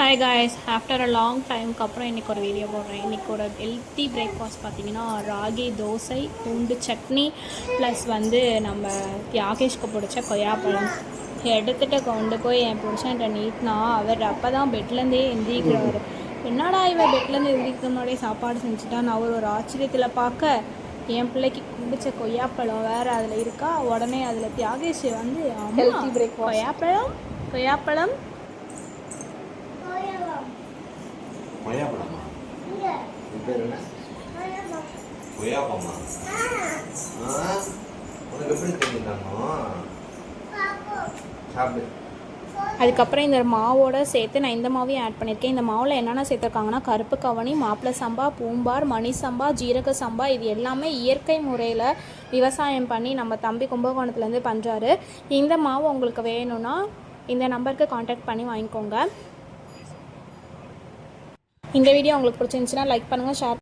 Hi guys, after a long டைமுக்கு அப்புறம் இன்றைக்கி ஒரு வீடியோ போடுறேன். இன்றைக்கோட ஹெல்த்தி பிரேக்ஃபாஸ்ட் பார்த்திங்கன்னா ராகி தோசை, பூண்டு சட்னி, ப்ளஸ் நம்ம தியாகேஷ்க்கு பிடிச்ச கொய்யாப்பழம் எடுத்துகிட்டு கொண்டு போய் என் புருஷன்ட்ட நீட்டினா அவர் அப்போ தான் பெட்லேருந்தே எந்திரிக்கிறாரு. என்னடா இவன் பெட்லேருந்து எந்திரிக்கிற முன்னாடியே சாப்பாடு செஞ்சுட்டான்னு அவர் ஒரு ஆச்சரியத்தில் பார்க்க, என் பிள்ளைக்கு பிடிச்ச கொய்யாப்பழம் வேறு அதில் இருக்கா. உடனே அதில் தியாகேஷ் ஹெல்த்தி பிரேக்ஃபாஸ்ட் கொய்யாப்பழம் கொய்யாப்பழம் கொய்யாப்பழமா? பேர் என்ன? கொய்யாப்பழமா? உனக்கு எப்படி தெரிஞ்சுட்டானோ? சாப்பிடு. அதுக்கப்புறம் இந்த மாவோட சேர்த்து நான் இந்த மாவையும் ஆட் பண்ணியிருக்கேன். இந்த மாவில் என்னென்ன சேர்த்துருக்காங்கன்னா கருப்பு கவனி, மாப்பிளை சம்பா, பூம்பார், மணி சம்பா, ஜீரக சம்பா, இது எல்லாமே இயற்கை முறையில் விவசாயம் பண்ணி நம்ம தம்பி கும்பகோணத்துலேருந்து பண்ணுறாரு. இந்த மாவு உங்களுக்கு வேணும்னா இந்த நம்பருக்கு காண்டாக்ட் பண்ணி வாங்கிக்கோங்க. இந்த வீடியோ உங்களுக்கு பிடிச்சிருந்துச்சுன்னா லைக் பண்ணுங்கள், ஷேர்